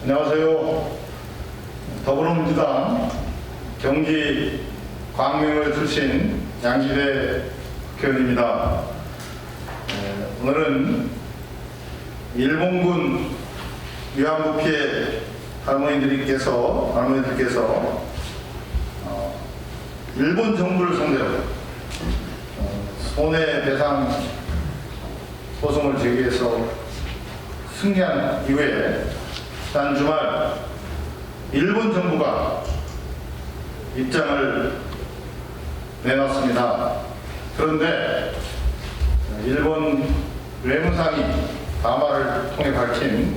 안녕하세요. 더불어민주당 경기 광명을 출신 양지대 국회의원입니다. 오늘은 일본군 위안부 피해 할머니들께서 일본 정부를 상대로 손해배상 소송을 제기해서 승리한 이후에 지난 주말 일본 정부가 입장을 내놨습니다. 그런데 일본 외무상이 담화를 통해 밝힌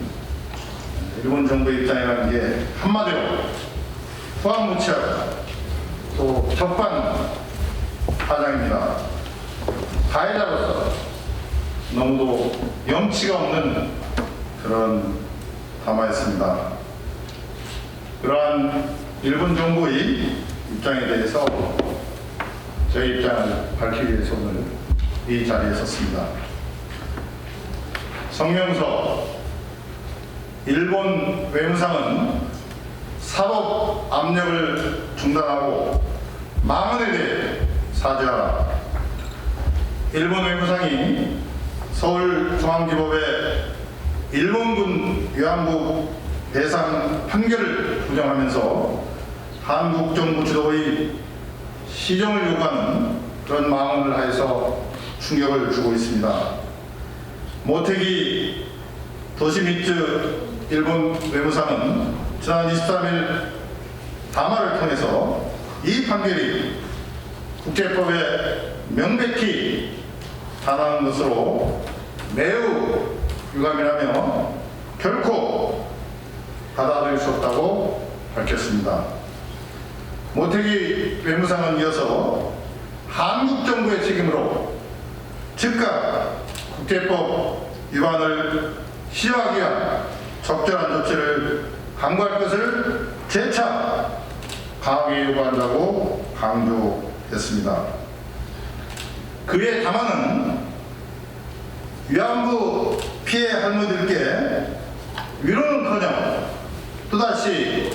일본 정부의 입장이라는 게 한마디로 후한무치하고 또 적반하장입니다. 가해자로서 너무도 염치가 없는 그런 담화였습니다. 그러한 일본 정부의 입장에 대해서 저희 입장을 밝히기 위해서 오늘 이 자리에 섰습니다. 성명서 일본 외무상은 사법 압력을 중단하고 망언에 대해 사죄하라. 일본 외무상이 서울중앙지법에 일본군 위안부 배상 판결을 부정하면서 한국 정부 주도의 시정을 요구하는 그런 망언을 하여서 충격을 주고 있습니다. 모테기 도시미츠 일본 외무상은 지난 23일 담화를 통해서 이 판결이 국제법에 명백히 반하는 것으로 매우 유감이라며 결코 받아들일 수 없다고 밝혔습니다. 모테기 외무상은 이어서 한국 정부의 책임으로 즉각 국제법 위반을 시정하기 위한 적절한 조치를 강구할 것을 재차 강하게 요구한다고 강조했습니다. 그의 담화는 위안부 피해 할머니들께 위로는커녕 또다시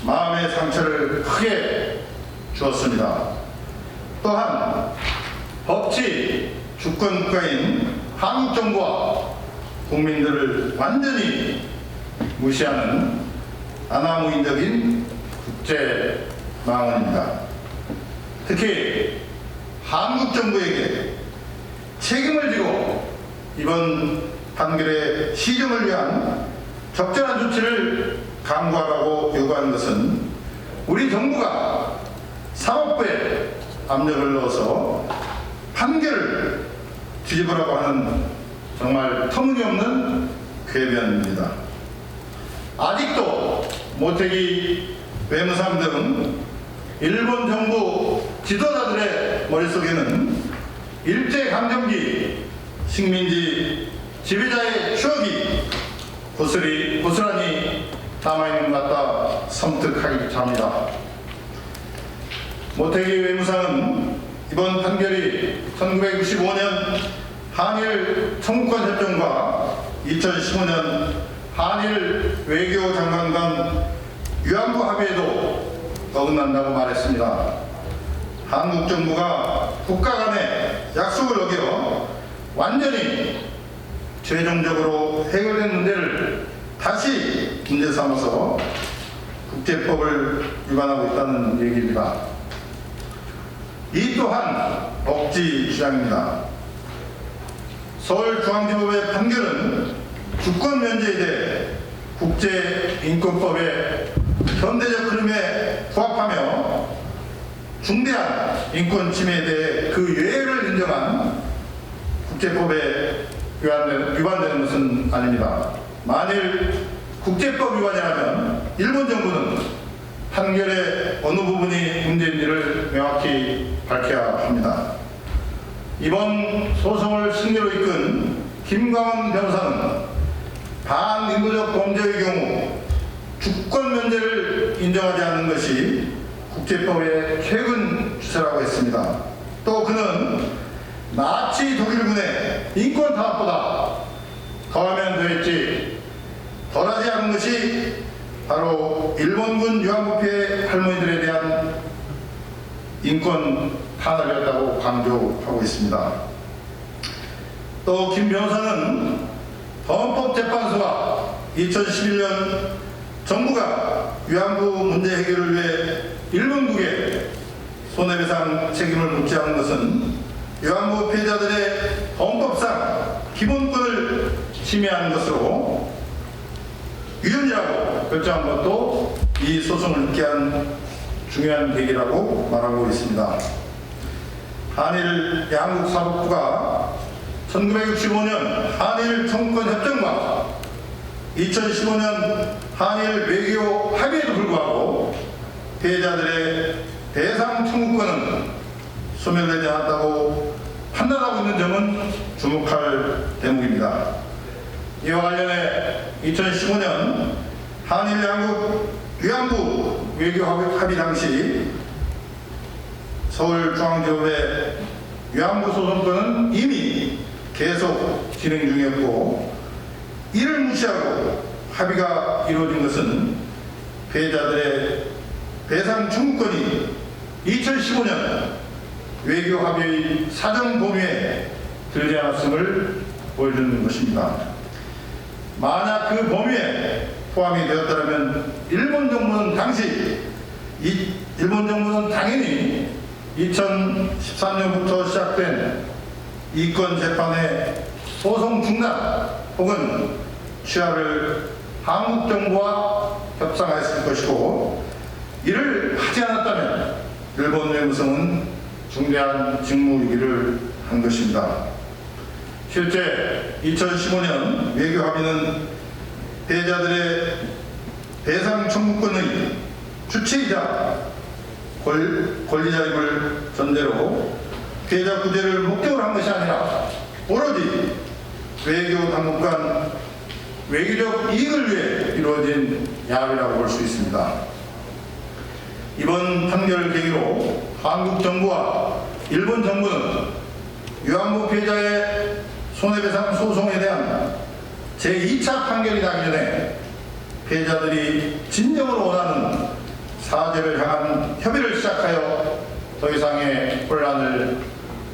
마음의 상처를 크게 주었습니다. 또한 법치 주권국가인 한국 정부와 국민들을 완전히 무시하는 아나무인적인 국제 망언입니다. 특히 한국 정부에게 책임을 지고 이번 판결의 시정을 위한 적절한 조치를 강구하라고 요구하는 것은 우리 정부가 사법부에 압력을 넣어서 판결을 뒤집으라고 하는 정말 터무니없는 궤변입니다. 아직도 모테기 외무상 등은 일본 정부 지도자들의 머릿속에는 일제강점기 식민지 지배자의 추억이 고스란히 남아있는 것 같다 섬뜩하기 합니다. 모테기 외무상은 이번 판결이 1965년 한일 청구권 협정과 2015년 한일 외교장관 간 위안부 합의에도 어긋난다고 말했습니다. 한국 정부가 국가 간의 약속을 어겨 완전히 최종적으로 해결된 문제를 다시 문제 삼아서 국제법을 위반하고 있다는 얘기입니다. 이 또한 억지 주장입니다. 서울중앙지법의 판결은 주권 면제에 대해 국제인권법의 현대적 흐름에 부합하며 중대한 인권 침해에 대해 그 예외를 인정한 국제법에 위반되는 것은 아닙니다. 만일 국제법 위반이라면 일본 정부는 판결의 어느 부분이 문제인지를 명확히 밝혀야 합니다. 이번 소송을 승리로 이끈 김광원 변호사는 반인도적 범죄의 경우 주권 면제를 인정하지 않는 것이 국제법의 최근 추세라고 했습니다. 또 그는 나치 독일군의 인권 탄압보다 더하면 더했지 덜하지 않은 것이 바로 일본군 위안부피해 할머니들에 대한 인권 탄압이었다고 강조하고 있습니다. 또 김 변호사는 헌법재판소가 2011년 정부가 위안부 문제 해결을 위해 일본국에 손해배상 책임을 묻지 않은 것은 위안부 피해자들의 헌법상 기본권을 침해하는 것으로 위헌이라고 결정한 것도 이 소송을 있게 한 중요한 계기라고 말하고 있습니다. 한일 양국 사법부가 1965년 한일 청구권 협정과 2015년 한일 외교 합의에도 불구하고 피해자들의 배상 청구권은 소멸되지 않았다고 판단하고 있는 점은 주목할 대목입니다. 이와 관련해 2015년 한일 양국 위안부 외교 합의 당시 서울중앙지법의 위안부 소송권은 이미 계속 진행 중이었고, 이를 무시하고 합의가 이루어진 것은 피해자들의 배상 청구권이 2015년 외교 합의의 사정 범위에 들지 않았음을 보여주는 것입니다. 만약 그 범위에 포함이 되었다면 일본 정부는 당연히 2013년부터 시작된 이권 재판의 소송 중단 혹은 취하를 한국 정부와 협상했을 것이고, 이를 하지 않았다면 일본 외무성은 중대한 직무유기를 한 것입니다. 실제 2015년 외교 합의는 피해자들의 배상 청구권의 주체이자 권리자임을 전제로 피해자 구제를 목적으로 한 것이 아니라 오로지 외교 당국 간 외교적 이익을 위해 이루어진 야합이라고 볼 수 있습니다. 이번 판결을 계기로 한국 정부와 일본 정부는 위안부 피해자의 손해배상 소송에 대한 제2차 판결이 나기 전에 피해자들이 진정으로 원하는 사죄를 향한 협의를 시작하여 더 이상의 혼란을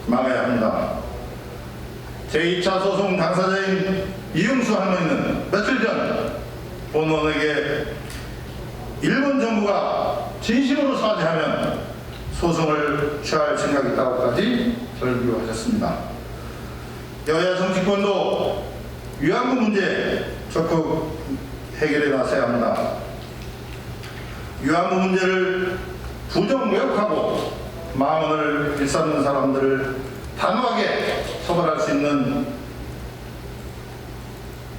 막아야 합니다. 제2차 소송 당사자인 이용수 할머니는 며칠 전 본원에게 일본 정부가 진심으로 사죄하면 소송을 취할 생각이 있다고까지 설교하셨습니다. 여야 정치권도 위안부 문제 적극 해결에 나서야 합니다. 위안부 문제를 부정 왜곡하고 마음을 일삼는 사람들을 단호하게 처벌할 수 있는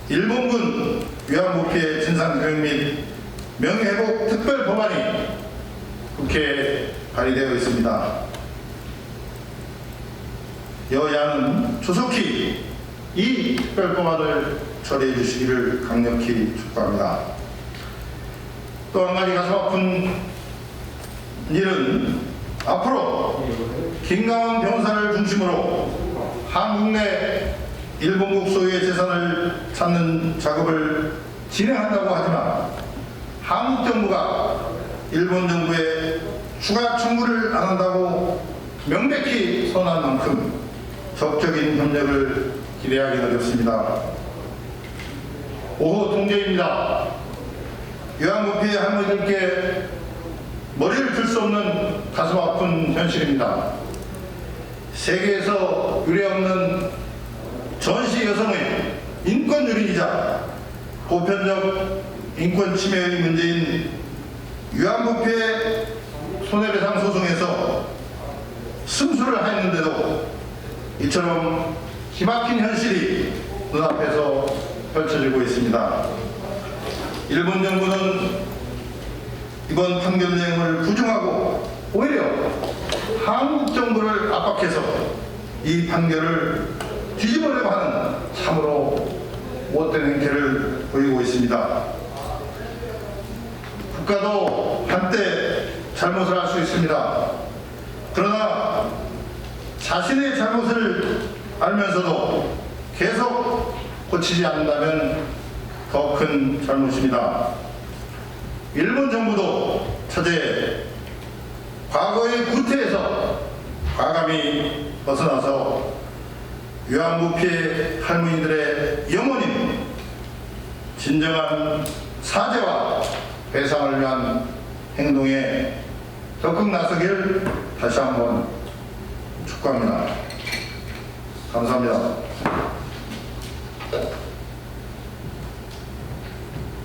일본군 위안부 피해 진상규명 및 명예회복 특별법안이 국회에 발의되어 있습니다. 여야는 조속히 이 특별법안을 처리해 주시기를 강력히 촉구합니다. 또 한 가지 가슴 아픈 일은 앞으로 김강원 변호사를 중심으로 한국 내 일본국 소유의 재산을 찾는 작업을 진행한다고 하지만 한국 정부가 일본 정부에 추가 청구를 안 한다고 명백히 선언한 만큼 적극적인 협력을 기대하기 어렵습니다. 오후 통제입니다. 위안부 피해 할머니들께 머리를 들 수 없는 가슴 아픈 현실입니다. 세계에서 유례없는 전시 여성의 인권 유린이자 보편적 인권 침해의 문제인 위안부 피해 손해배상 소송에서 승수를 하였는데도 이처럼 기막힌 현실이 눈앞에서 펼쳐지고 있습니다. 일본 정부는 이번 판결 내용을 부정하고 오히려 한국 정부를 압박해서 이 판결을 뒤집으려고 하는 참으로 못된 행태를 보이고 있습니다. 국가도 한때 잘못을 할 수 있습니다. 그러나 자신의 잘못을 알면서도 계속 고치지 않는다면 더 큰 잘못입니다. 일본 정부도 처제 과거의 구태에서 과감히 벗어나서 위안부 피해 할머니들의 영혼인 진정한 사죄와 배상을 위한 행동에 적극 나서길 다시 한번 축구합니다. 감사합니다.